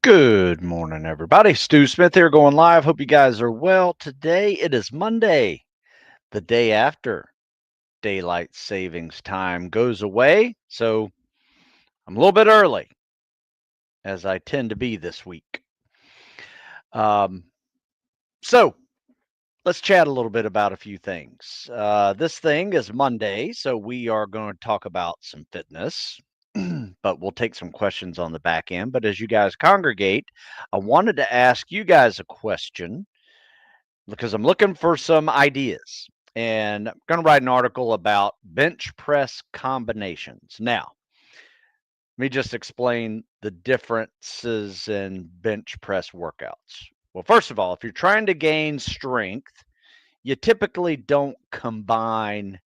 Good morning, everybody. Stu Smith here going live. Hope you guys are well. Today it is Monday, the day after daylight savings time goes away. So I'm a little bit early, as I tend to be this week. Um, so let's chat a little bit about a few things. This thing is Monday, so we are going to talk about some fitness, but we'll take some questions on the back end. But as you guys congregate, I wanted to ask you guys a question because I'm looking for some ideas. And I'm going to write an article about bench press combinations. Now, let me just explain the differences in bench press workouts. Well, first of all, if you're trying to gain strength, you typically don't combine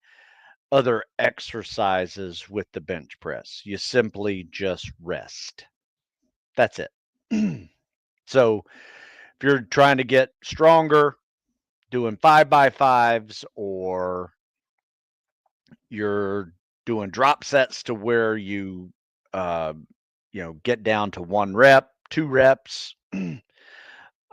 other exercises with the bench press. You simply just rest. That's it. So, if you're trying to get stronger, doing 5x5s, or you're doing drop sets to where uh, get down to 1 rep, 2 reps.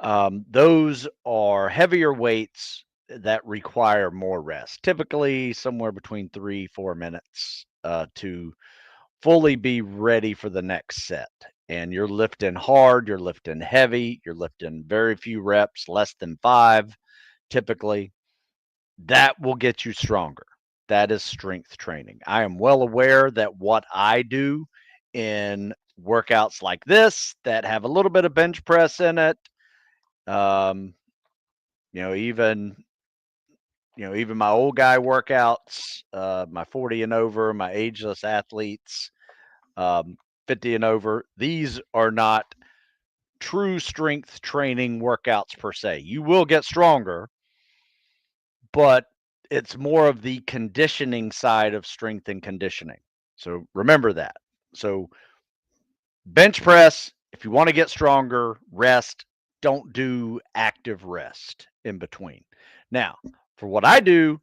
Those are heavier weights that require more rest, typically somewhere between 3-4 minutes to fully be ready for the next set. And you're lifting hard, you're lifting heavy, you're lifting very few reps, less than 5 typically. That will get you stronger. That is strength training. I am well aware that what I do in workouts like this that have a little bit of bench press in it, um, you know, even even my old guy workouts, my 40 and over, my ageless athletes, 50 and over, these are not true strength training workouts per se. You will get stronger, but it's more of the conditioning side of strength and conditioning. So remember that. So bench press, if you want to get stronger, rest, don't do active rest in between. Now, for what I do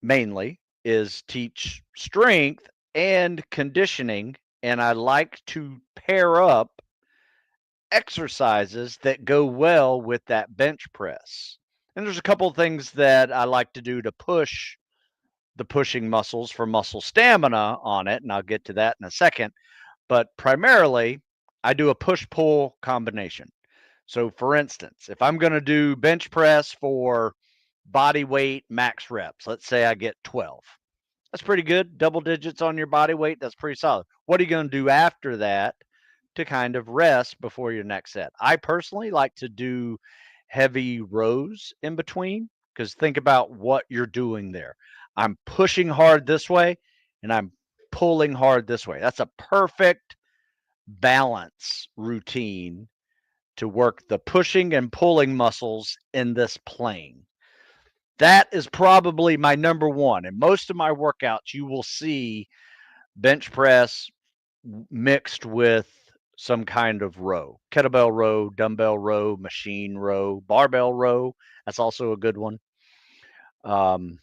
mainly is teach strength and conditioning, and I like to pair up exercises that go well with that bench press. And there's a couple of things that I like to do to push the pushing muscles for muscle stamina on it, and I'll get to that in a second. But primarily, I do a push pull combination. So, for instance, if I'm going to do bench press for body weight max reps, let's say I get 12. That's pretty good. Double digits on your body weight. That's pretty solid. What are you going to do after that to kind of rest before your next set? I personally like to do heavy rows in between because think about what you're doing there. I'm pushing hard this way and I'm pulling hard this way. That's a perfect balance routine to work the pushing and pulling muscles in this plane. That is probably my number one. In most of my workouts, you will see bench press mixed with some kind of row, kettlebell row, dumbbell row, machine row, barbell row. That's also a good one. Um,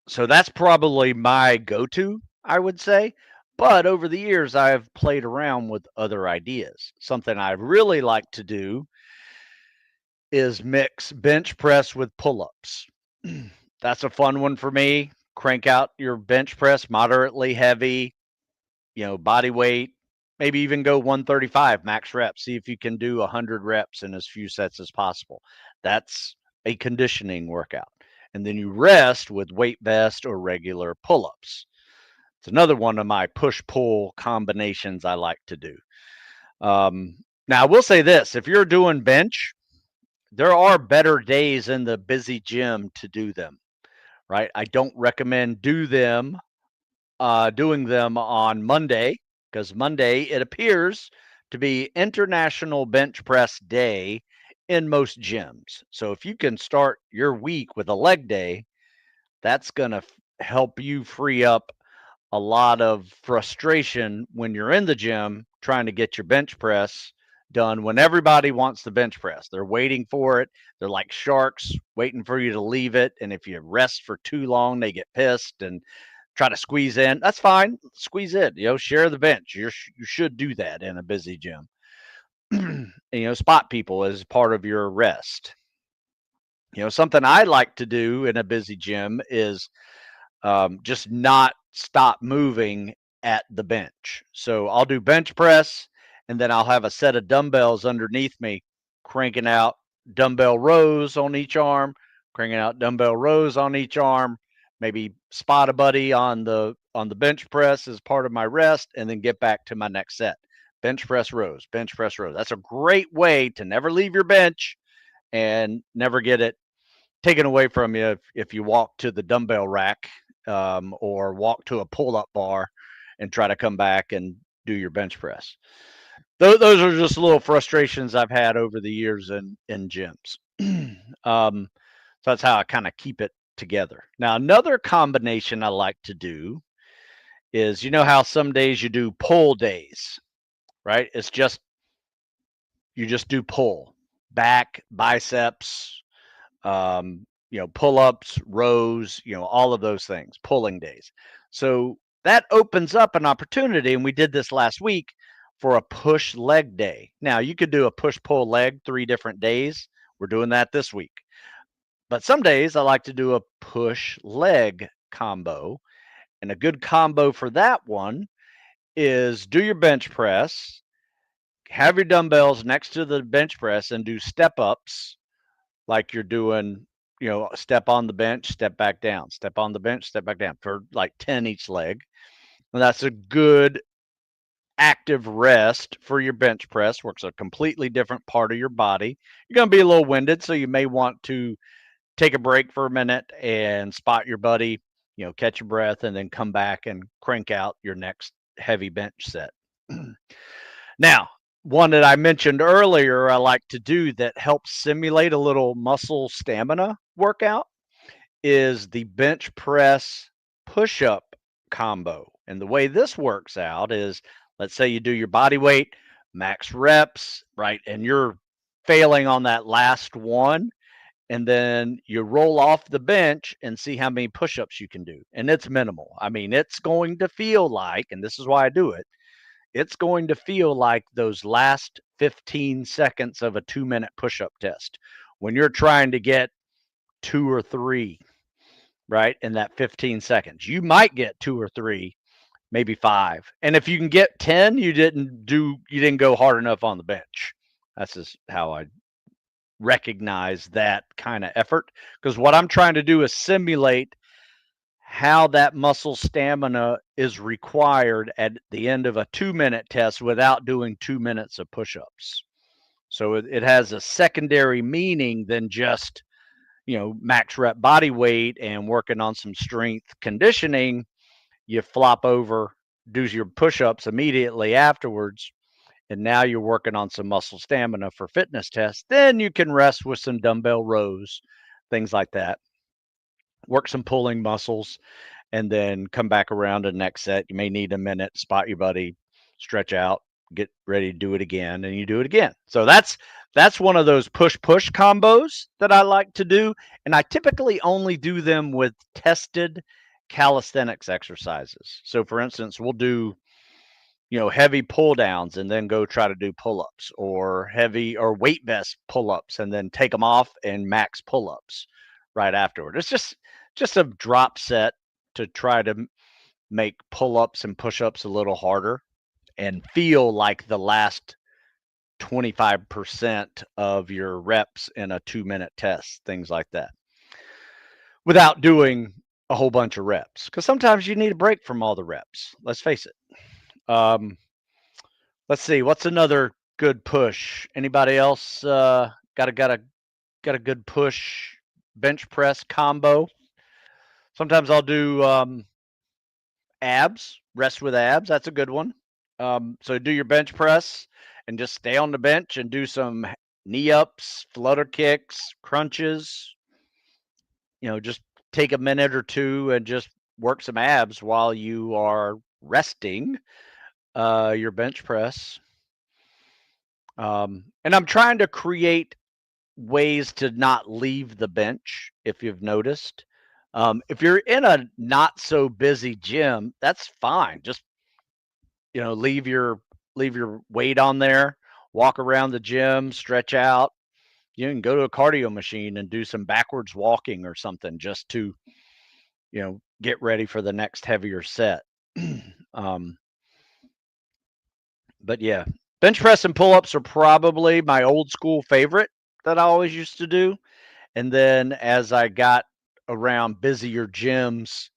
so that's probably my go-to, I would say. But over the years, I've played around with other ideas. Something I really like to do is mix bench press with pull-ups. That's a fun one for me. Crank out your bench press moderately heavy, body weight, maybe even go 135 max reps. See if you can do 100 reps in as few sets as possible. That's a conditioning workout. And then you rest with weight vest or regular pull ups. It's another one of my push pull combinations I like to do. Now, I will say this, if you're doing bench, there are better days in the busy gym to do them, right? I don't recommend doing them on Monday because Monday it appears to be International Bench Press Day in most gyms. So if you can start your week with a leg day, that's going to help you free up a lot of frustration when you're in the gym trying to get your bench press done when everybody wants the bench press. They're waiting for it. They're like sharks waiting for you to leave it. And if you rest for too long, they get pissed. And try to squeeze in. That's fine. Squeeze in. Share the bench. You should do that in a busy gym. Spot people as part of your rest. Something I like to do in a busy gym is just not stop moving at the bench. So I'll do bench press, and then I'll have a set of dumbbells underneath me, cranking out dumbbell rows on each arm, cranking out dumbbell rows on each arm, maybe spot a buddy on the bench press as part of my rest, and then get back to my next set. Bench press rows, bench press rows. That's a great way to never leave your bench and never get it taken away from you if you walk to the dumbbell rack or walk to a pull-up bar and try to come back and do your bench press. Those are just little frustrations I've had over the years in gyms. So that's how I kind of keep it together. Now, another combination I like to do is, how some days you do pull days, right? It's just, you just do pull, back, biceps, pull-ups, rows, all of those things, pulling days. So that opens up an opportunity, and we did this last week for a push leg day. Now, you could do a push-pull leg 3 different days. We're doing that this week. But some days I like to do a push leg combo. And a good combo for that one is do your bench press, have your dumbbells next to the bench press, and do step ups like you're doing, step on the bench, step back down, step on the bench, step back down for like 10 each leg. And that's a good active rest for your bench press. Works a completely different part of your body. You're going to be a little winded, so you may want to take a break for a minute and spot your buddy, catch your breath, and then come back and crank out your next heavy bench set. Now, one that I mentioned earlier I like to do that helps simulate a little muscle stamina workout is the bench press push-up combo. And the way this works out is, let's say you do your body weight, max reps, right? And you're failing on that last one. And then you roll off the bench and see how many push-ups you can do. And it's minimal. I mean, it's going to feel like, and this is why I do it, it's going to feel like those last 15 seconds of a 2-minute push-up test when you're trying to get 2 or 3, right, in that 15 seconds. You might get 2 or 3, maybe 5. And if you can get 10, you didn't go hard enough on the bench. That's just how I recognize that kind of effort, because what I'm trying to do is simulate how that muscle stamina is required at the end of a 2-minute test without doing 2 minutes of push-ups. So it has a secondary meaning than just, max rep body weight and working on some strength conditioning. You flop over, do your push-ups immediately afterwards, and now you're working on some muscle stamina for fitness tests. Then you can rest with some dumbbell rows, things like that. Work some pulling muscles, and then come back around to the next set. You may need a minute, spot your buddy, stretch out, get ready to do it again, and you do it again. So that's one of those push-push combos that I like to do, and I typically only do them with tested calisthenics exercises. So for instance, we'll do heavy pull downs and then go try to do pull-ups, or heavy or weight vest pull-ups and then take them off and max pull-ups right afterward. It's just a drop set to try to make pull-ups and push-ups a little harder and feel like the last 25% of your reps in a 2-minute test, things like that, without doing a whole bunch of reps, because sometimes you need a break from all the reps. Let's face it. Let's see, what's another good push? Anybody else got a good push bench press combo? Sometimes I'll do abs, rest with abs. That's a good one. So do your bench press and just stay on the bench and do some knee ups, flutter kicks, crunches. Just take a minute or two and just work some abs while you are resting your bench press. And I'm trying to create ways to not leave the bench, if you've noticed. If you're in a not so busy gym, that's fine. Just, leave your weight on there, walk around the gym, stretch out. You can go to a cardio machine and do some backwards walking or something just to, get ready for the next heavier set. um, but yeah, bench press and pull ups are probably my old school favorite that I always used to do. And then as I got around busier gyms,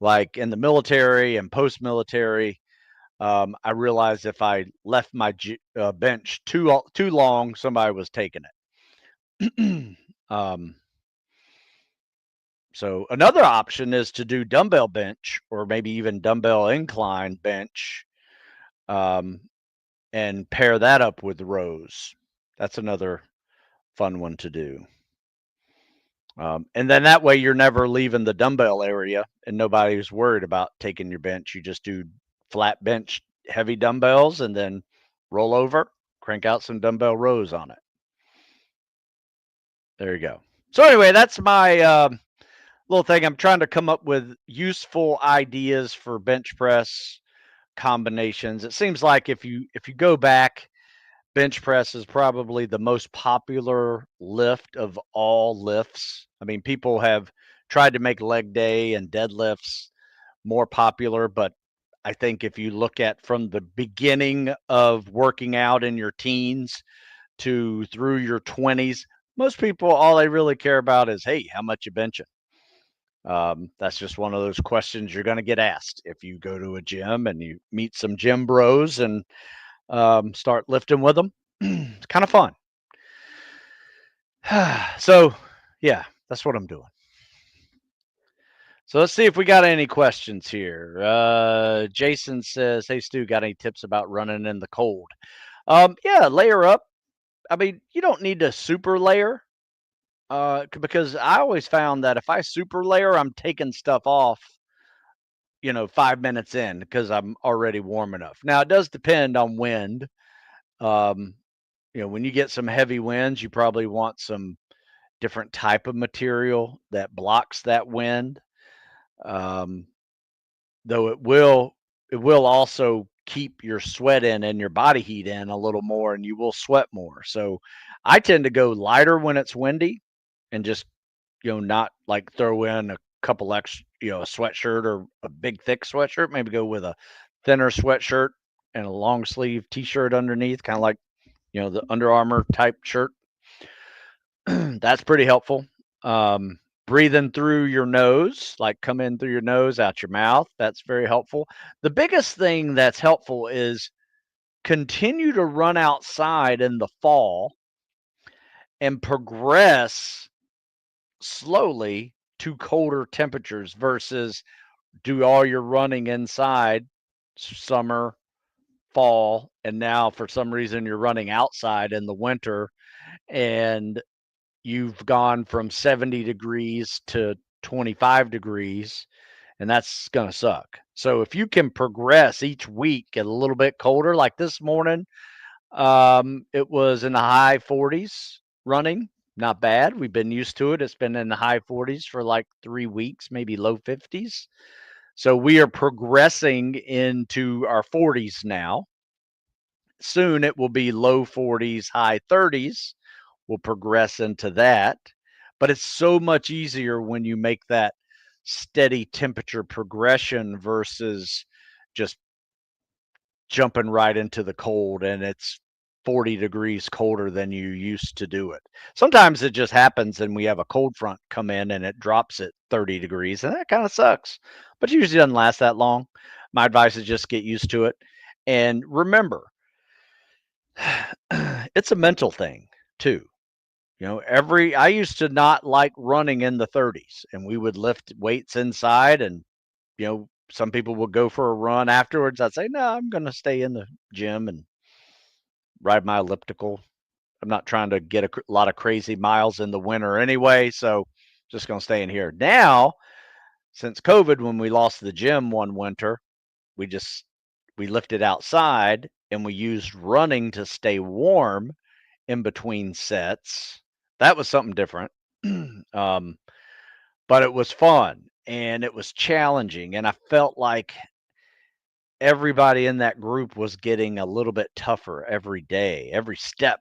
like in the military and post military, I realized if I left my bench too long, somebody was taking it. um, so another option is to do dumbbell bench or maybe even dumbbell incline bench, um, and pair that up with rows. That's another fun one to do. And then that way you're never leaving the dumbbell area and nobody's worried about taking your bench. You just do flat bench, heavy dumbbells, and then roll over, crank out some dumbbell rows on it. There you go. So anyway, that's my little thing. I'm trying to come up with useful ideas for bench press combinations. It seems like if you go back, bench press is probably the most popular lift of all lifts. I mean, people have tried to make leg day and deadlifts more popular, but I think if you look at from the beginning of working out in your teens to through your 20s, most people, all they really care about is, hey, how much you benching? That's just one of those questions you're going to get asked if you go to a gym and you meet some gym bros and start lifting with them. It's kind of fun. So, yeah, that's what I'm doing. So let's see if we got any questions here. Jason says, "Hey Stu, got any tips about running in the cold?" Yeah, layer up. I mean, you don't need to super layer, because I always found that if I super layer, I'm taking stuff off, 5 minutes in because I'm already warm enough. Now it does depend on wind. Um, when you get some heavy winds, you probably want some different type of material that blocks that wind. Um, though it will also keep your sweat in and your body heat in a little more, and you will sweat more. So I tend to go lighter when it's windy and just, not like throw in a couple extra, a sweatshirt or a big thick sweatshirt, maybe go with a thinner sweatshirt and a long sleeve t-shirt underneath, kind of like, the Under Armour type shirt. That's pretty helpful. Um, Breathing through your nose, like come in through your nose, out your mouth. That's very helpful. The biggest thing that's helpful is continue to run outside in the fall and progress slowly to colder temperatures versus do all your running inside summer, fall, and now for some reason you're running outside in the winter and you've gone from 70 degrees to 25 degrees, and that's going to suck. So if you can progress each week at a little bit colder, like this morning, it was in the high 40s running. Not bad. We've been used to it. It's been in the high 40s for like 3 weeks, maybe low 50s. So we are progressing into our 40s now. Soon it will be low 40s, high 30s. We'll progress into that. But it's so much easier when you make that steady temperature progression versus just jumping right into the cold and it's 40 degrees colder than you used to do it. Sometimes it just happens and we have a cold front come in and it drops at 30 degrees and that kind of sucks. But it usually doesn't last that long. My advice is just get used to it. And remember, it's a mental thing too. I used to not like running in the 30s and we would lift weights inside and, some people would go for a run afterwards. I'd say, no, I'm going to stay in the gym and ride my elliptical. I'm not trying to get a lot of crazy miles in the winter anyway. So just going to stay in here. Now, since COVID, when we lost the gym one winter, we lifted outside and we used running to stay warm in between sets. That was something different. um, but it was fun and it was challenging. And I felt like everybody in that group was getting a little bit tougher every day. Every step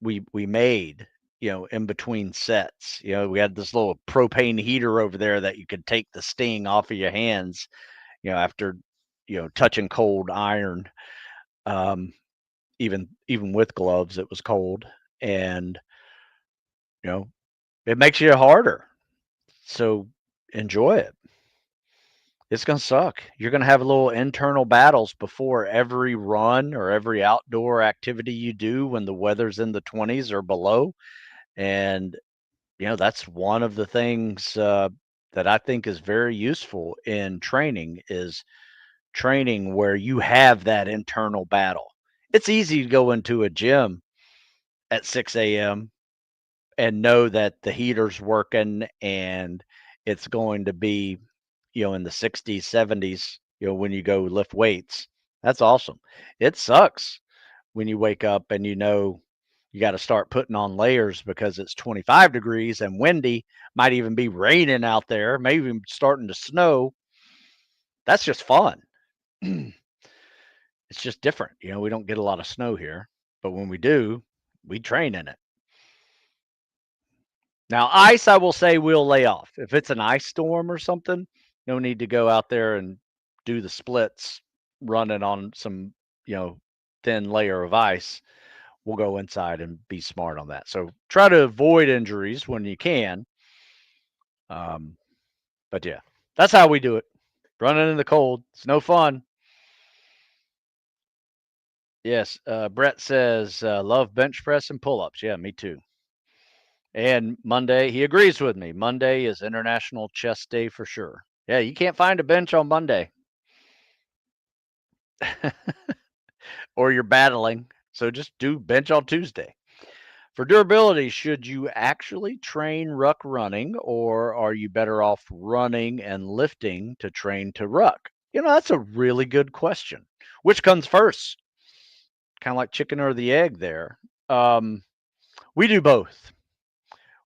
we made, in between sets. We had this little propane heater over there that you could take the sting off of your hands, after, touching cold iron. Um, even with gloves, it was cold, and you know, it makes you harder. So enjoy it. It's gonna suck. You're gonna have little internal battles before every run or every outdoor activity you do when the weather's in the 20s or below. And that's one of the things that I think is very useful in training is training where you have that internal battle. It's easy to go into a gym at 6 a.m. and know that the heater's working and it's going to be, in the 60s, 70s, when you go lift weights. That's awesome. It sucks when you wake up and you got to start putting on layers because it's 25 degrees and windy, might even be raining out there, maybe even starting to snow. That's just fun. It's just different. We don't get a lot of snow here, but when we do, we train in it. Now, ice, I will say we'll lay off. If it's an ice storm or something, no need to go out there and do the splits running on some, thin layer of ice. We'll go inside and be smart on that. So try to avoid injuries when you can. Um, but yeah, that's how we do it. Running in the cold. It's no fun. Yes. Brett says, love bench press and pull ups. Yeah, me too. And Monday, he agrees with me. Monday is International Chest Day for sure. Yeah, you can't find a bench on Monday. Or you're battling. So just do bench on Tuesday. For durability, should you actually train ruck running or are you better off running and lifting to train to ruck? That's a really good question. Which comes first? Kind of like chicken or the egg there. We do both.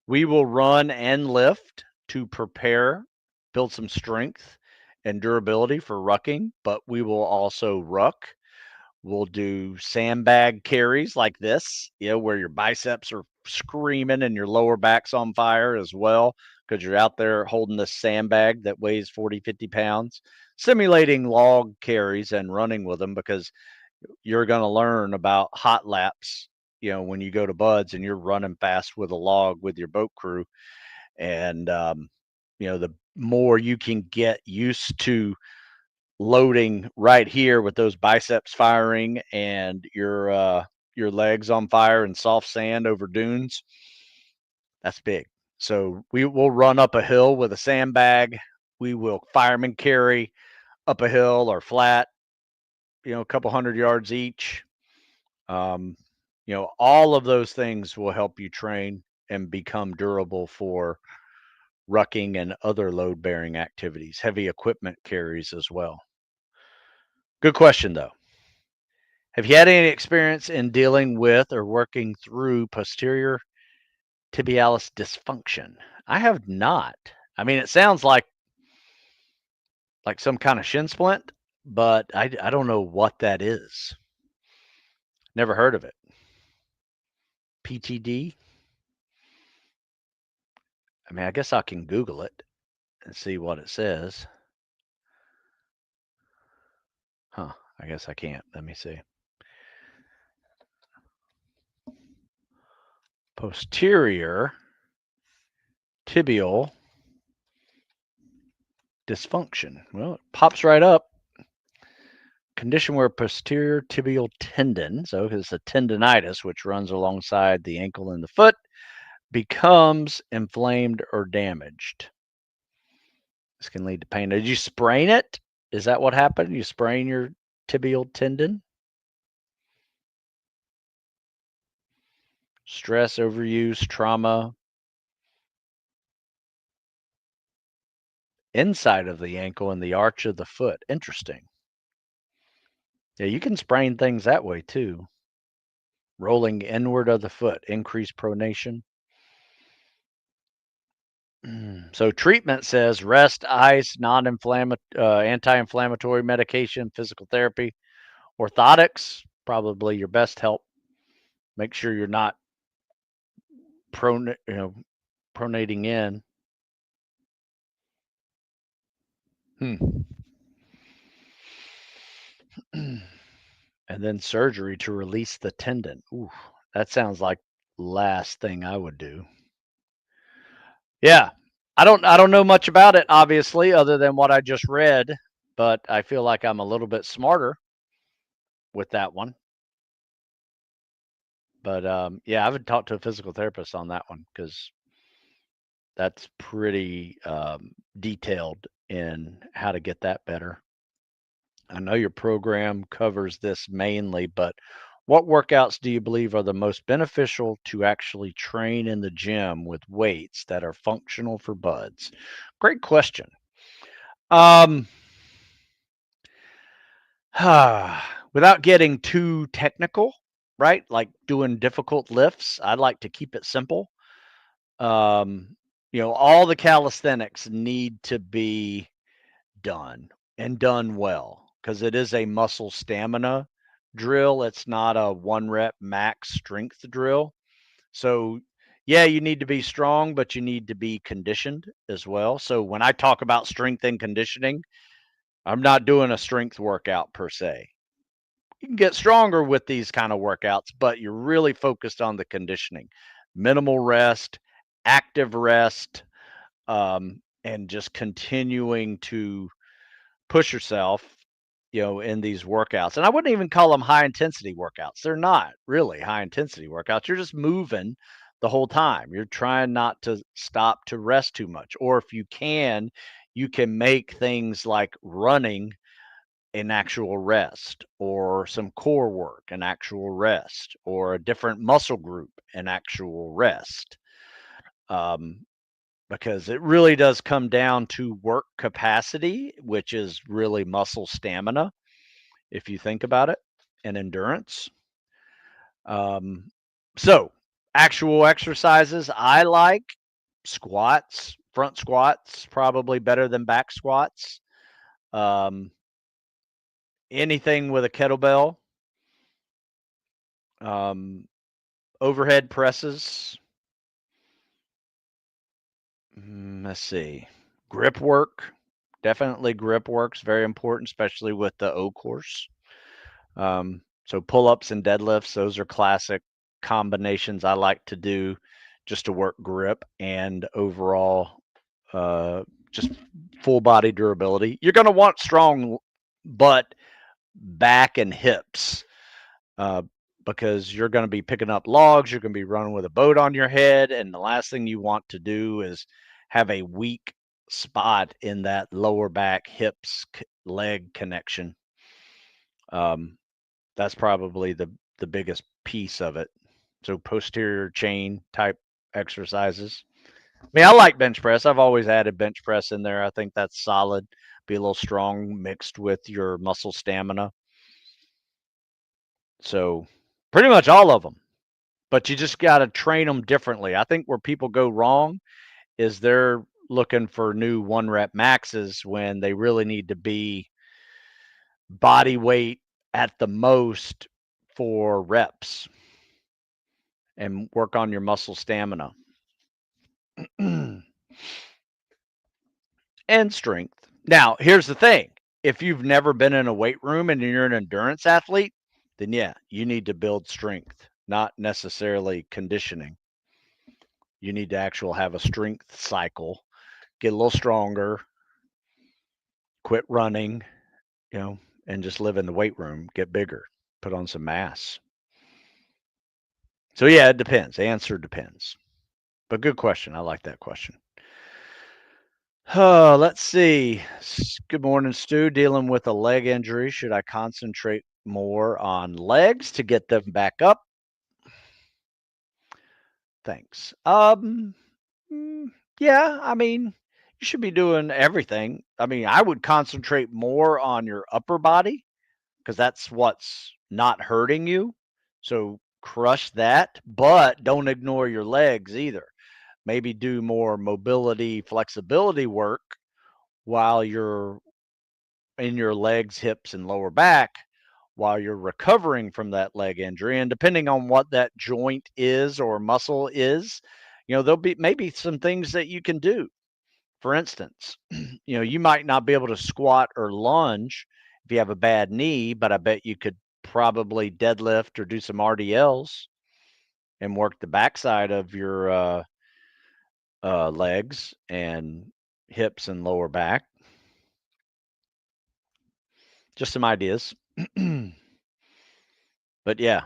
We will run and lift to prepare, build some strength and durability for rucking, but we will also ruck. We'll do sandbag carries like this, where your biceps are screaming and your lower back's on fire as well, because you're out there holding this sandbag that weighs 40, 50 pounds, simulating log carries and running with them because you're going to learn about hot laps, when you go to Buds and you're running fast with a log with your boat crew. And, the more you can get used to loading right here with those biceps firing and your legs on fire in soft sand over dunes, that's big. So we will run up a hill with a sandbag. We will fireman carry up a hill or flat, a couple hundred yards each. Um, all of those things will help you train and become durable for rucking and other load bearing activities, heavy equipment carries as well. Good question, though. Have you had any experience in dealing with or working through posterior tibialis dysfunction? I have not. I mean, it sounds like some kind of shin splint, but I don't know what that is. Never heard of it. PTD? I mean, I guess I can Google it and see what it says. Huh. I guess I can't. Let me see. Posterior tibial dysfunction. Well, it pops right up. Condition where posterior tibial tendon, so it's a tendonitis which runs alongside the ankle and the foot, becomes inflamed or damaged. This can lead to pain. Did you sprain it? Is that what happened? You sprain your tibial tendon? Stress, overuse, trauma. Inside of the ankle and the arch of the foot. Interesting. Yeah, you can sprain things that way too. Rolling inward of the foot, increased pronation. So treatment says rest, ice, anti-inflammatory medication, physical therapy, orthotics, probably your best help. Make sure you're not pronating in. Hmm. And then surgery to release the tendon. Ooh, that sounds like last thing I would do. Yeah. I don't know much about it, obviously, other than what I just read, but I feel like I'm a little bit smarter with that one. But yeah, I would talk to a physical therapist on that one because that's pretty detailed in how to get that better. I know your program covers this mainly, but what workouts do you believe are the most beneficial to actually train in the gym with weights that are functional for buds? Great question. Um, without getting too technical, right? Like doing difficult lifts, I like to keep it simple. Um, all the calisthenics need to be done and done well because it is a muscle stamina drill. It's not a 1 rep max strength drill. So, yeah, you need to be strong, but you need to be conditioned as well. So, when I talk about strength and conditioning, I'm not doing a strength workout per se. You can get stronger with these kind of workouts, but you're really focused on the conditioning, minimal rest, active rest, and just continuing to push yourself, in these workouts. And I wouldn't even call them high intensity workouts. They're not really high intensity workouts. You're just moving the whole time. You're trying not to stop to rest too much. Or if you can make things like running an actual rest, or some core work an actual rest, or a different muscle group an actual rest. Um, because it really does come down to work capacity, which is really muscle stamina, if you think about it, and endurance. Um, so, actual exercises I like: squats, front squats, probably better than back squats. Um, Anything with a kettlebell, um, overhead presses. Let's see, grip work. Definitely grip work's very important, especially with the O course. So pull-ups and deadlifts, those are classic combinations I like to do just to work grip and overall just full body durability. You're going to want strong butt, back, and hips uh, because you're going to be picking up logs. You're going to be running with a boat on your head. And the last thing you want to do is have a weak spot in that lower back, hips, leg connection. Um, that's probably the biggest piece of it. So posterior chain type exercises. I mean, I like bench press. I've always added bench press in there. I think that's solid. Be a little strong mixed with your muscle stamina. So pretty much all of them. But you just got to train them differently. I think where people go wrong is they're looking for new 1 rep maxes when they really need to be body weight at the most for reps and work on your muscle stamina and strength. Now, here's the thing. If you've never been in a weight room and you're an endurance athlete, then yeah, you need to build strength, not necessarily conditioning. You need to actually have a strength cycle, get a little stronger, quit running, you know, and just live in the weight room, get bigger, put on some mass. So yeah, it depends. The answer depends. But good question. I like that question. Let's see. Good morning, Stu. Dealing with a leg injury. Should I concentrate more on legs to get them back up? Thanks. Yeah, I mean, you should be doing everything. I mean, I would concentrate more on your upper body because that's what's not hurting you. So crush that, but don't ignore your legs either. maybe do more mobility, flexibility work while you're in your legs, hips, and lower back while you're recovering from that leg injury. And depending on what that joint is or muscle is, there'll be maybe some things that you can do. For instance, you might not be able to squat or lunge if you have a bad knee, but I bet you could probably deadlift or do some RDLs and work the backside of your legs and hips and lower back. Just some ideas. But yeah,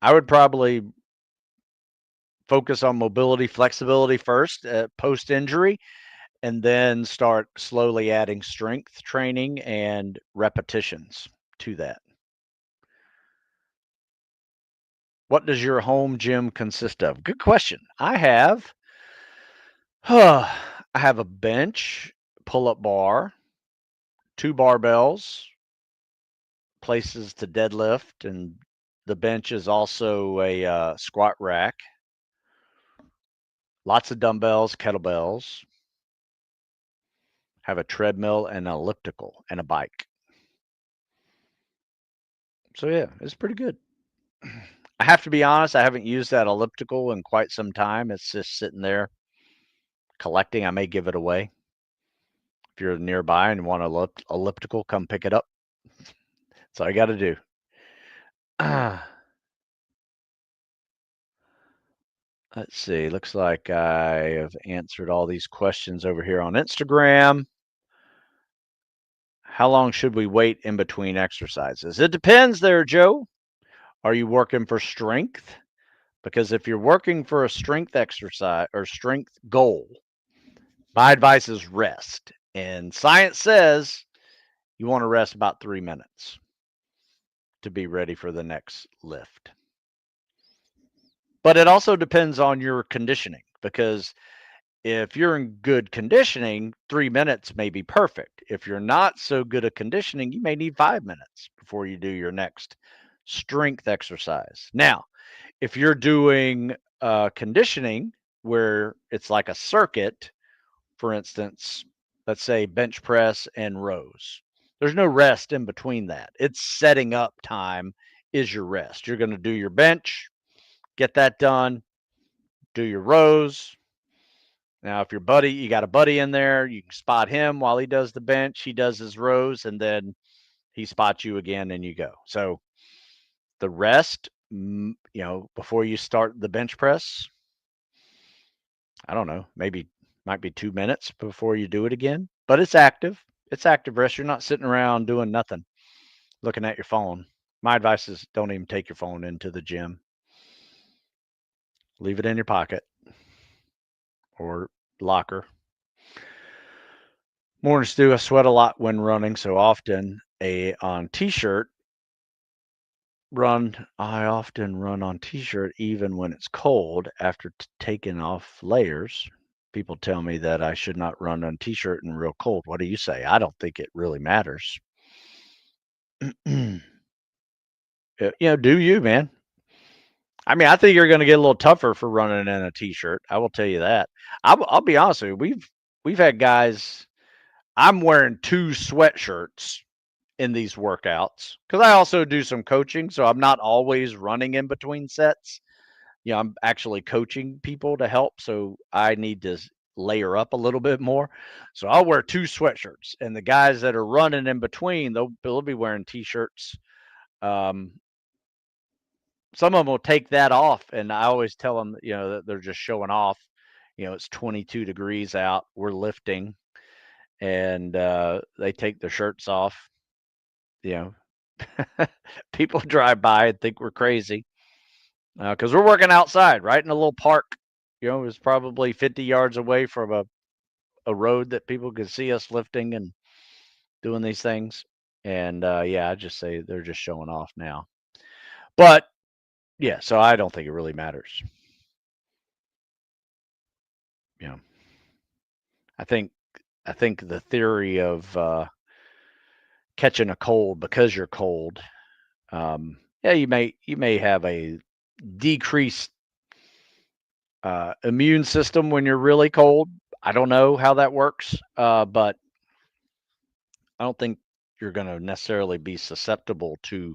I would probably focus on mobility, flexibility first, post injury, and then start slowly adding strength training and repetitions to that. What does your home gym consist of? Good question. I have a bench, pull-up bar, 2 barbells, places to deadlift, and the bench is also a squat rack. Lots of dumbbells, kettlebells. Have a treadmill and an elliptical and a bike. So yeah, it's pretty good. I have to be honest, I haven't used that elliptical in quite some time. It's just sitting there collecting. I may give it away. If you're nearby and want an elliptical, come pick it up. That's all you got to do. Let's see. Looks like I have answered all these questions over here on Instagram. How long should we wait in between exercises? It depends there, Joe. Are you working for strength? Because if you're working for a strength exercise or strength goal, my advice is rest. And science says you want to rest about 3 minutes to be ready for the next lift. But it also depends on your conditioning, because if you're in good conditioning, 3 minutes may be perfect. If you're not so good at conditioning, you may need 5 minutes before you do your next strength exercise. Now, if you're doing conditioning where it's like a circuit, for instance, let's say bench press and rows, there's no rest in between that. It's setting up time is your rest. You're going to do your bench, get that done, do your rows. Now, if you got a buddy in there, you can spot him while he does the bench, he does his rows, and then he spots you again and you go. So the rest, before you start the bench press, I don't know, maybe might be 2 minutes before you do it again, but it's active. It's active rest. You're not sitting around doing nothing, looking at your phone. My advice is don't even take your phone into the gym. Leave it in your pocket or locker. Morning, Stu. I sweat a lot when running, so often on t-shirt I often run on t-shirt even when it's cold after taking off layers. People tell me that I should not run on t-shirt in real cold. What do you say? I don't think it really matters. Do you, man? I mean, I think you're going to get a little tougher for running in a t-shirt. I will tell you that. I'll be honest with you. We've had guys. I'm wearing 2 sweatshirts in these workouts because I also do some coaching, so I'm not always running in between sets. I'm actually coaching people to help, so I need to layer up a little bit more. So I'll wear 2 sweatshirts, and the guys that are running in between, they'll be wearing t-shirts. Some of them will take that off, and I always tell them, that they're just showing off. It's 22 degrees out, we're lifting, and they take their shirts off. People drive by and think we're crazy because we're working outside, right in a little park. It's probably 50 yards away from a road that people could see us lifting and doing these things. And I just say they're just showing off now. But yeah, so I don't think it really matters. I think the theory of catching a cold because you're cold, you may have a decreased Immune system when you're really cold. I don't know how that works, but I don't think you're going to necessarily be susceptible to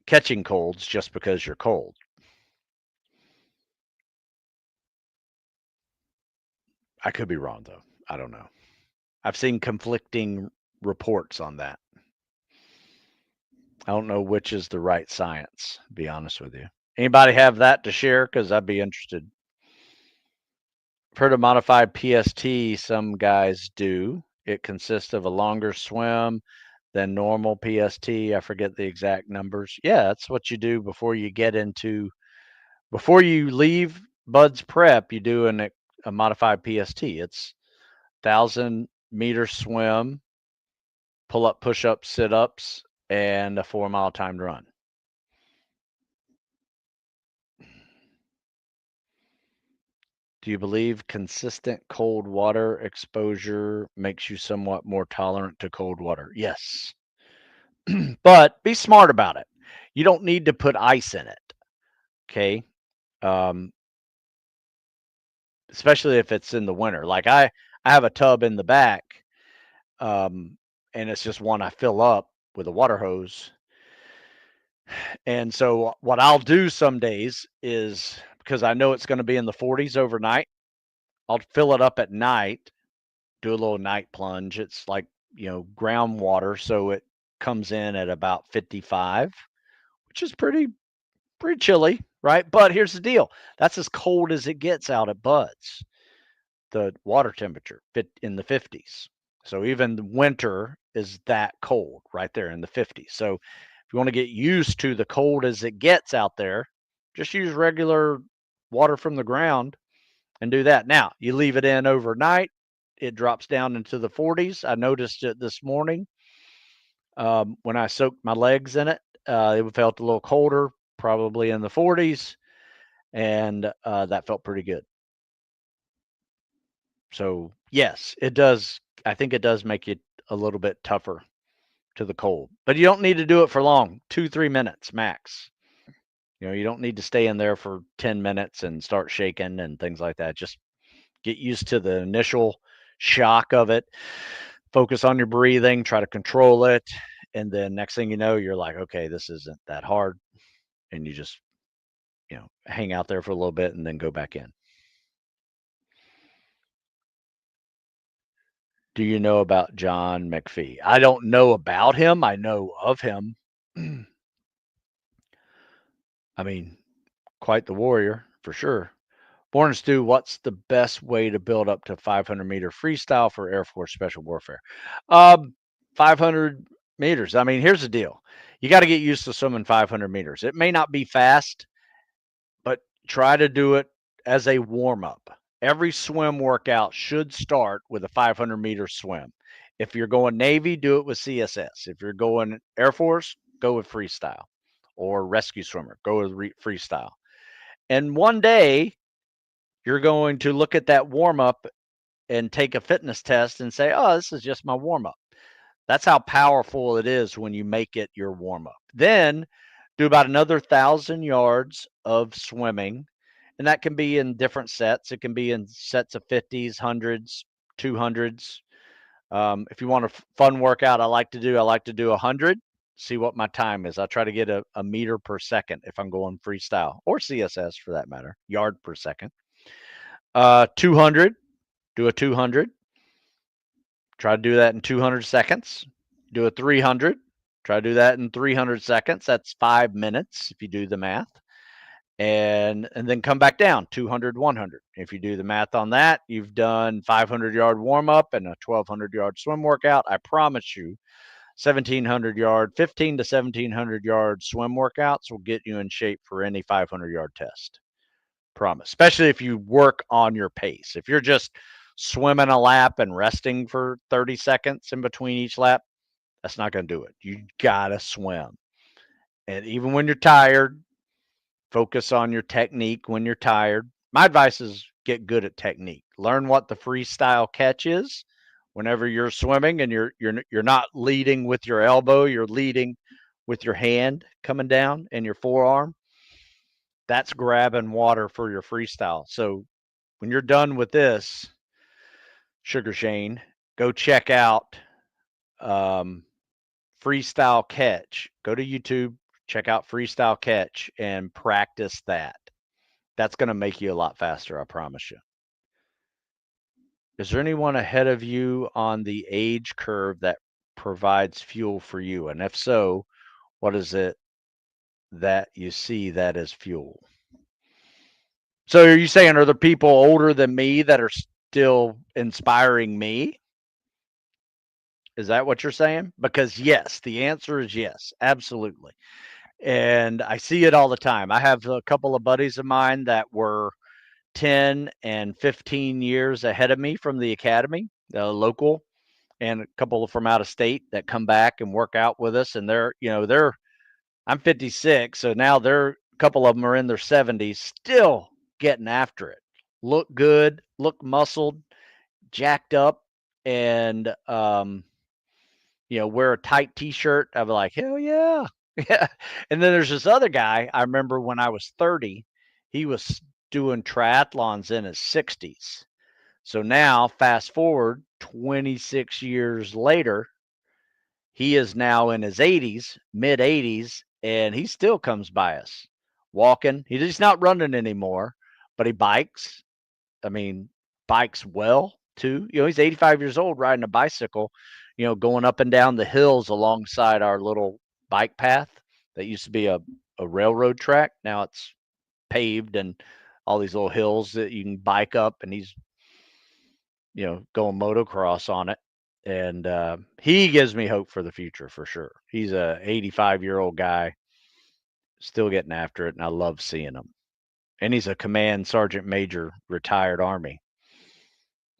catching colds just because you're cold. I could be wrong though. I don't know. I've seen conflicting reports on that. I don't know which is the right science, to be honest with you. Anybody have that to share? Because I'd be interested. I've heard of modified PST, some guys do. It consists of a longer swim than normal PST. I forget the exact numbers. Yeah, that's what you do before you before you leave Bud's prep, you do a modified PST. It's 1,000-meter swim, pull up, push up, sit ups, and a 4-mile timed run. Do you believe consistent cold water exposure makes you somewhat more tolerant to cold water? Yes. But be smart about it. You don't need to put ice in it. Okay. Um, especially if it's in the winter. Like I have a tub in the back, um, and it's just one I fill up with a water hose. And so what I'll do some days is because I know it's going to be in the 40s overnight, I'll fill it up at night, do a little night plunge. It's like, groundwater, so it comes in at about 55, which is pretty chilly, right? But here's the deal. That's as cold as it gets out at Bud's. The water temperature in the 50s. So even the winter is that cold right there in the 50s. So if you want to get used to the cold as it gets out there, just use regular water from the ground and do that. Now, you leave it in overnight, it drops down into the 40s. I noticed it this morning when I soaked my legs in it. It felt a little colder, probably in the 40s, and that felt pretty good. So, yes, it does. I think it does make it a little bit tougher to the cold, but you don't need to do it for long, 2, 3 minutes max. You don't need to stay in there for 10 minutes and start shaking and things like that. Just get used to the initial shock of it. Focus on your breathing, try to control it. And then next thing you know, you're like, okay, this isn't that hard. And you just, hang out there for a little bit and then go back in. Do you know about John McPhee? I don't know about him. I know of him. I mean, quite the warrior for sure. Born Stu, what's the best way to build up to 500-meter freestyle for Air Force Special Warfare? 500 meters. I mean, here's the deal. You got to get used to swimming 500 meters. It may not be fast, but try to do it as a warm up. Every swim workout should start with a 500-meter swim. If you're going Navy, do it with CSS. If you're going Air Force, go with freestyle, or rescue swimmer, go with freestyle. And one day, you're going to look at that warm up and take a fitness test and say, oh, this is just my warm up. That's how powerful it is when you make it your warm up. Then do about another 1,000 yards of swimming. And that can be in different sets. It can be in sets of 50s, 100s, 200s. If you want a fun workout, I like to do 100. See what my time is. I try to get a meter per second if I'm going freestyle or CSS for that matter, yard per second. 200, do a 200. Try to do that in 200 seconds. Do a 300. Try to do that in 300 seconds. That's 5 minutes if you do the math. And then come back down, 200, 100. If you do the math on that, you've done 500-yard warm-up and a 1,200-yard swim workout. I promise you, 1,700-yard, 15 to 1,700-yard swim workouts will get you in shape for any 500-yard test. Promise. Especially if you work on your pace. If you're just swimming a lap and resting for 30 seconds in between each lap, that's not going to do it. You got to swim. And even when you're tired, focus on your technique when you're tired. My advice is get good at technique. Learn what the freestyle catch is whenever you're swimming and you're not leading with your elbow, you're leading with your hand coming down and your forearm. That's grabbing water for your freestyle. So when you're done with this, Sugar Shane, go check out um, freestyle catch. Go to YouTube, check out freestyle catch, and practice that. That's going to make you a lot faster, I promise you. Is there anyone ahead of you on the age curve that provides fuel for you? And if so, what is it that you see that is fuel? So are you saying are there people older than me that are still inspiring me? Is that what you're saying? Because yes, the answer is yes, absolutely. And I see it all the time. I have a couple of buddies of mine that were 10 and 15 years ahead of me from the academy, local, and a couple from out of state that come back and work out with us. And I'm 56. So now a couple of them are in their 70s, still getting after it. Look good, look muscled, jacked up, and, wear a tight t-shirt. I'd be like, hell yeah. Yeah. And then there's this other guy. I remember when I was 30, he was doing triathlons in his 60s. So now, fast forward 26 years later, he is now in his 80s, mid 80s, and he still comes by us walking. He's not running anymore, but he bikes. I mean, bikes well too. He's 85 years old riding a bicycle, going up and down the hills alongside our little bike path that used to be a railroad track. Now it's paved and all these little hills that you can bike up, and he's going motocross on it. And he gives me hope for the future for sure. He's a 85-year-old guy, still getting after it, and I love seeing him. And he's a command sergeant major, retired Army.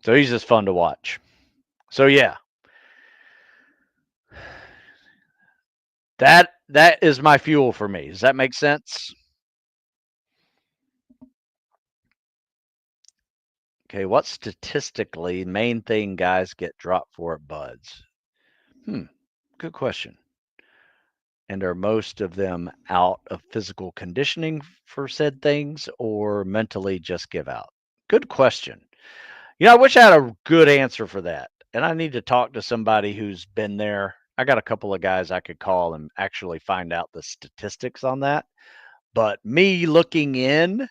So he's just fun to watch. So yeah, that is my fuel for me. Does that make sense? Okay, what statistically main thing guys get dropped for at buds? Good question. And are most of them out of physical conditioning for said things or mentally just give out? Good question. I wish I had a good answer for that. And I need to talk to somebody who's been there. I got a couple of guys I could call and actually find out the statistics on that. But me looking in,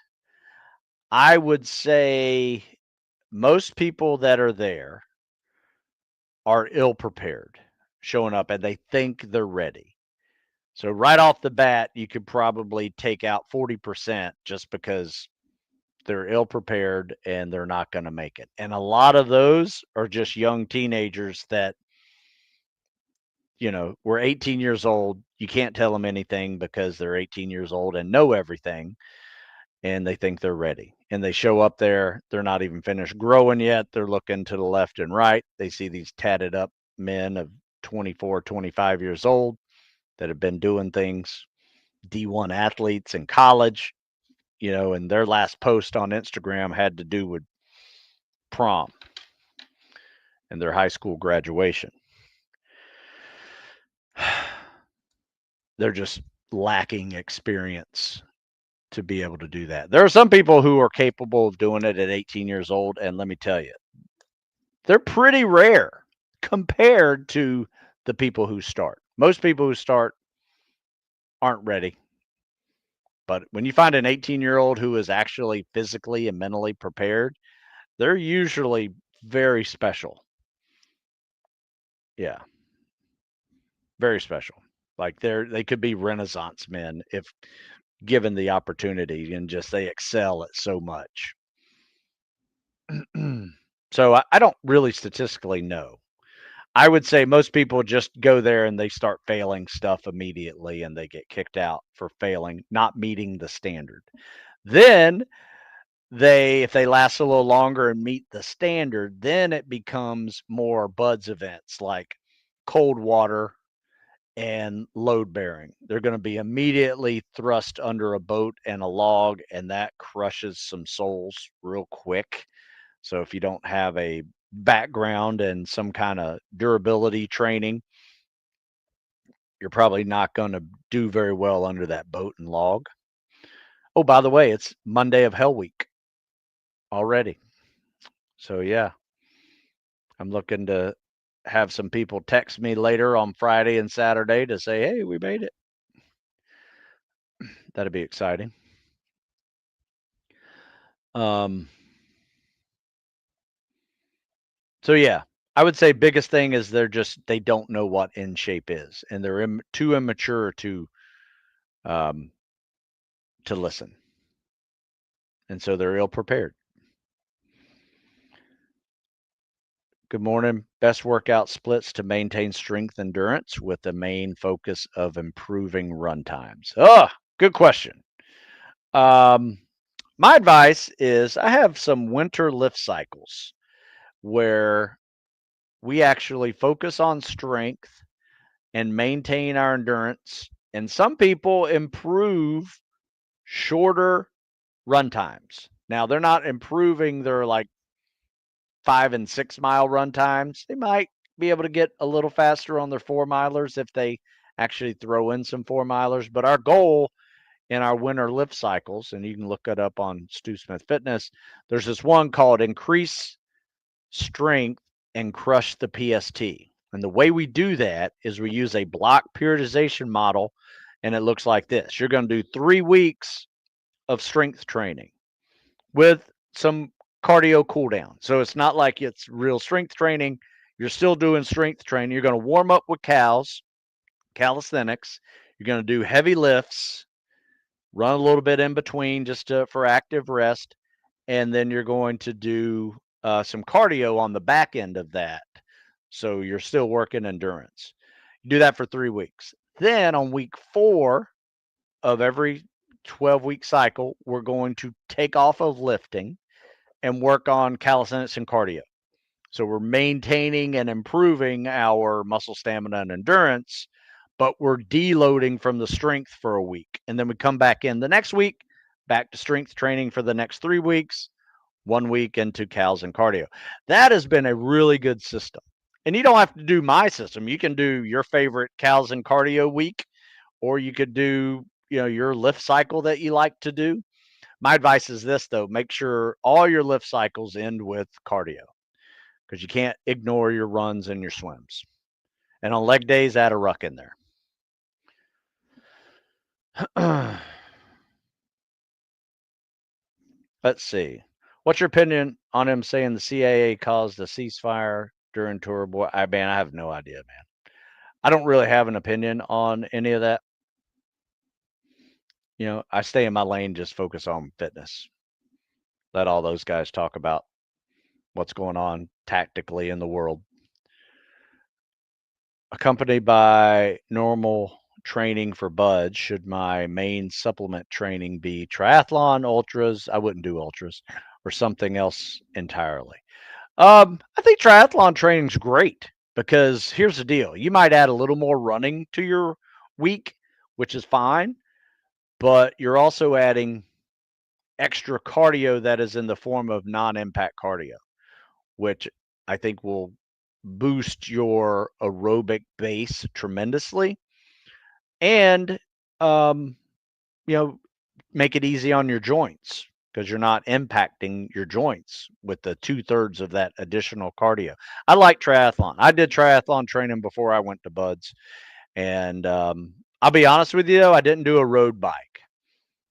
I would say most people that are there are ill prepared, showing up, and they think they're ready. So right off the bat, you could probably take out 40% just because they're ill prepared and they're not going to make it. And a lot of those are just young teenagers that, were 18 years old. You can't tell them anything because they're 18 years old and know everything, and they think they're ready. And they show up there, they're not even finished growing yet. They're looking to the left and right. They see these tatted up men of 24, 25 years old that have been doing things, D1 athletes in college, and their last post on Instagram had to do with prom and their high school graduation. They're just lacking experience to be able to do that. There are some people who are capable of doing it at 18 years old, and let me tell you, they're pretty rare compared to the people who start. Most people who start aren't ready. But when you find an 18-year-old who is actually physically and mentally prepared, they're usually very special. Yeah. Very special. Like they could be Renaissance men if given the opportunity, and just they excel at so much. So I don't really statistically know. I would say most people just go there and they start failing stuff immediately and they get kicked out for failing, not meeting the standard. Then if they last a little longer and meet the standard, then it becomes more buds events like cold water and load bearing. They're going to be immediately thrust under a boat and a log, and that crushes some souls real quick. So if you don't have a background and some kind of durability training, you're probably not going to do very well under that boat and log. Oh, by the way, it's Monday of Hell Week already. So yeah, I'm looking to have some people text me later on Friday and Saturday to say, "Hey, we made it." That'd be exciting. Um, so yeah, I would say biggest thing is they don't know what in shape is, and they're too immature um, to listen, and so they're ill prepared. Good morning. Best workout splits to maintain strength endurance with the main focus of improving run times. Oh, good question. Um, my advice is I have some winter lift cycles where we actually focus on strength and maintain our endurance. And some people improve shorter run times. Now, they're not improving their like 5 and 6 mile run times. They might be able to get a little faster on their 4 milers if they actually throw in some 4 milers. But our goal in our winter lift cycles, and you can look it up on Stu Smith Fitness, there's this one called Increase Strength and Crush the PST. And the way we do that is we use a block periodization model, and it looks like this. You're going to do 3 weeks of strength training with some cardio cool down. So it's not like it's real strength training. You're still doing strength training. You're going to warm up with calisthenics. You're going to do heavy lifts, run a little bit in between just for active rest. And then you're going to do some cardio on the back end of that. So you're still working endurance. You do that for 3 weeks. Then on week 4 of every 12-week cycle, we're going to take off of lifting and work on calisthenics and cardio. So we're maintaining and improving our muscle stamina and endurance, but we're deloading from the strength for a week. And then we come back in the next week, back to strength training for the next 3 weeks, 1 week into cals and cardio. That has been a really good system. And you don't have to do my system. You can do your favorite cals and cardio week, or you could do, your lift cycle that you like to do. My advice is this though, make sure all your lift cycles end with cardio because you can't ignore your runs and your swims. And on leg days, add a ruck in there. Let's see. What's your opinion on him saying the CIA caused a ceasefire during tour? Boy, I have no idea, man. I don't really have an opinion on any of that. I stay in my lane, just focus on fitness. Let all those guys talk about what's going on tactically in the world. Accompanied by normal training for buds, should my main supplement training be triathlon, ultras? I wouldn't do ultras or something else entirely. I think triathlon training's great because here's the deal. You might add a little more running to your week, which is fine, but you're also adding extra cardio that is in the form of non-impact cardio, which I think will boost your aerobic base tremendously and um, you know make it easy on your joints because you're not impacting your joints with the 2/3 of that additional cardio. I like triathlon. I did triathlon training before I went to buds, and I'll be honest with you though, I didn't do a road bike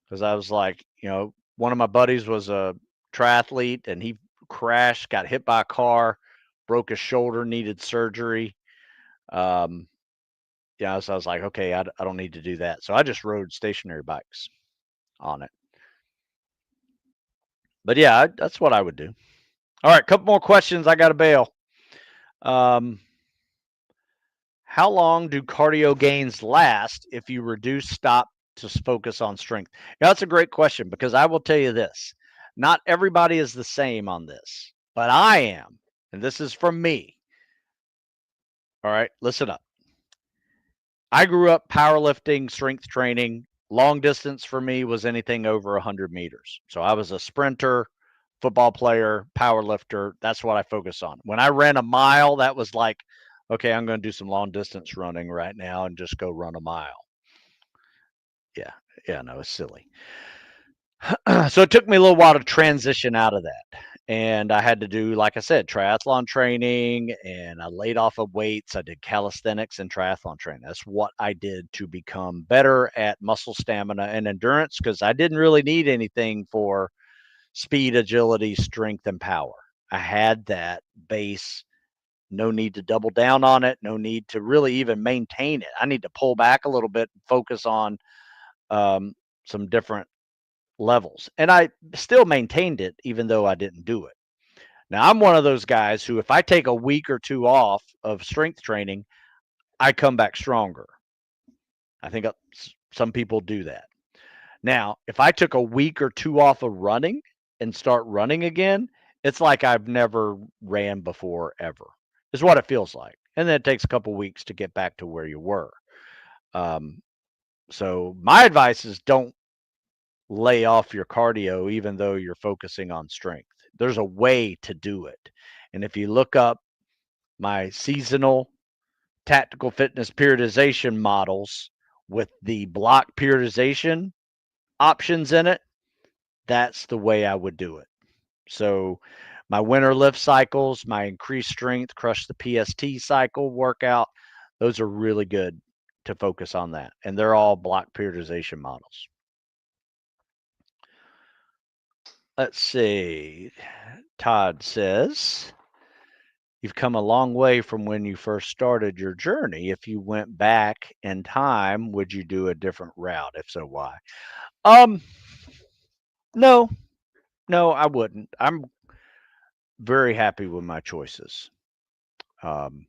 because I was like, one of my buddies was a triathlete and he crashed, got hit by a car, broke his shoulder, needed surgery. Um, yeah, so I was like, okay, I don't need to do that. So I just rode stationary bikes on it. But yeah, that's what I would do. All right, couple more questions. I got to bail. Um, how long do cardio gains last if you reduce stop to focus on strength? Now, that's a great question because I will tell you this. Not everybody is the same on this, but I am. And this is from me. All right, listen up. I grew up powerlifting, strength training. Long distance for me was anything over 100 meters. So I was a sprinter, football player, power lifter. That's what I focus on. When I ran a mile, that was like, okay, I'm going to do some long distance running right now and just go run a mile. Yeah. Yeah. No, it's silly. So it took me a little while to transition out of that. And I had to do, like I said, triathlon training, and I laid off of weights. I did calisthenics and triathlon training. That's what I did to become better at muscle stamina and endurance, because I didn't really need anything for speed, agility, strength, and power. I had that base. No need to double down on it. No need to really even maintain it. I need to pull back a little bit and focus on um, some different levels. And I still maintained it even though I didn't do it. Now, I'm one of those guys who, if I take a week or two off of strength training, I come back stronger. I think some people do that. Now, if I took a week or two off of running and start running again, it's like I've never ran before ever, is what it feels like. And then it takes a couple weeks to get back to where you were. Um, so my advice is don't lay off your cardio even though you're focusing on strength. There's a way to do it. And if you look up my seasonal tactical fitness periodization models with the block periodization options in it, that's the way I would do it. So my winter lift cycles, my increased strength, crush the PST cycle workout, those are really good to focus on that. And they're all block periodization models. Let's see. Todd says, you've come a long way from when you first started your journey. If you went back in time, would you do a different route? If so, why? Um, no, no, I wouldn't. I'm very happy with my choices. Um,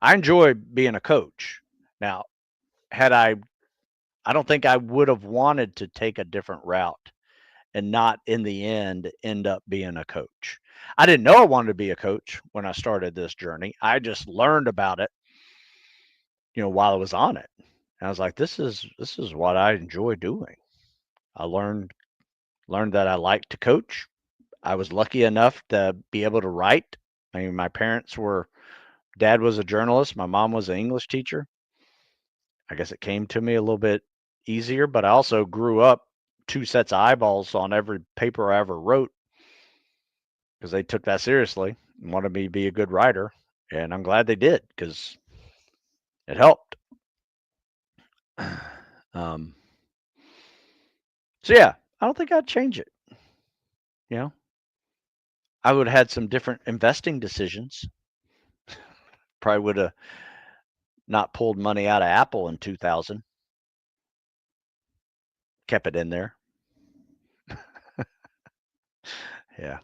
I enjoy being a coach. Now, had I don't think I would have wanted to take a different route and not in the end up being a coach. I didn't know I wanted to be a coach when I started this journey. I just learned about it, while I was on it. And I was like, this is what I enjoy doing. I learned that I like to coach. I was lucky enough to be able to write. I mean, my parents were dad was a journalist, my mom was an English teacher. I guess it came to me a little bit easier, but I also grew up two sets of eyeballs on every paper I ever wrote because they took that seriously and wanted me to be a good writer. And I'm glad they did because it helped. Um, so yeah, I don't think I'd change it. You know, I would have had some different investing decisions. Probably would have not pulled money out of Apple in 2000, kept it in there. Yeah.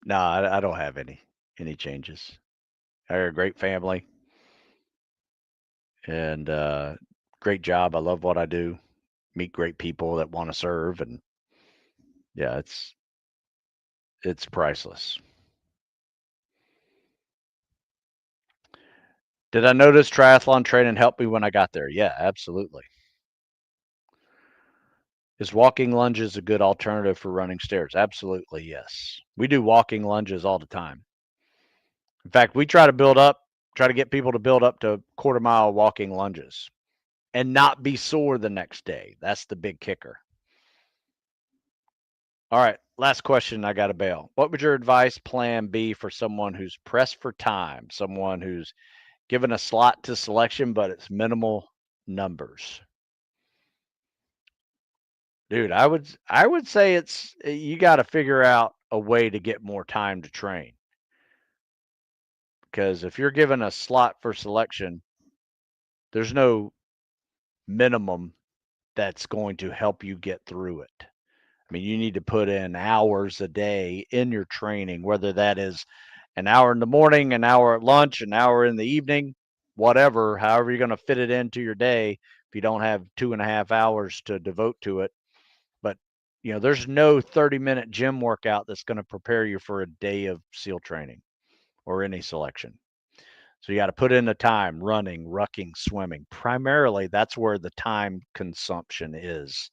No, I don't have any changes. I got a great family and great job. I love what I do. Meet great people that want to serve, and yeah, it's priceless. Did I notice triathlon training helped me when I got there? Yeah, absolutely. Is walking lunges a good alternative for running stairs? Absolutely, yes. We do walking lunges all the time. In fact, we try to get people to build up to quarter mile walking lunges and not be sore the next day. That's the big kicker. All right, last question. I got to bail. What would your advice plan be for someone who's pressed for time, someone who's given a slot to selection, but it's minimal numbers? Dude, I would say you got to figure out a way to get more time to train. Because if you're given a slot for selection, there's no minimum that's going to help you get through it. I mean, you need to put in hours a day in your training, whether that is an hour in the morning, an hour at lunch, an hour in the evening, whatever, however you're going to fit it into your day if you don't have 2.5 hours to devote to it. But, there's no 30-minute gym workout that's going to prepare you for a day of SEAL training or any selection. So you got to put in the time running, rucking, swimming. Primarily, that's where the time consumption is.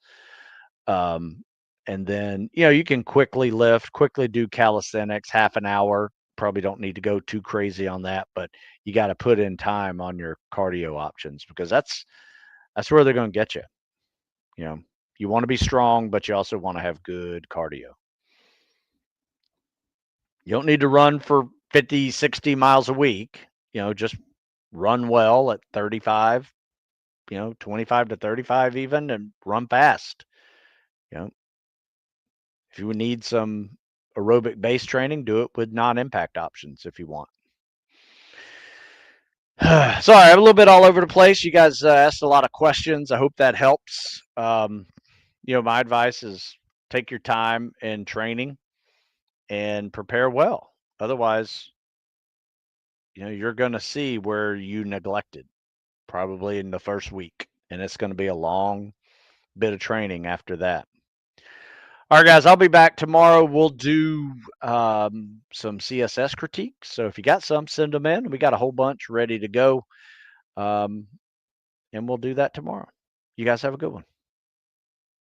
Um, and then, you can quickly lift, quickly do calisthenics, half an hour. Probably don't need to go too crazy on that, but you got to put in time on your cardio options because that's where they're going to get you. You know, You want to be strong, but you also want to have good cardio. You don't need to run for 50, 60 miles a week. Just run well at 35, 25 to 35 even, and run fast. If you need some aerobic base training, do it with non-impact options if you want. Sorry, I'm a little bit all over the place. You guys asked a lot of questions. I hope that helps. My advice is take your time in training and prepare well. Otherwise, you're going to see where you neglected probably in the first week, and it's going to be a long bit of training after that. All right, guys, I'll be back tomorrow. We'll do some CSS critiques. So if you got some, send them in. We got a whole bunch ready to go. And we'll do that tomorrow. You guys have a good one.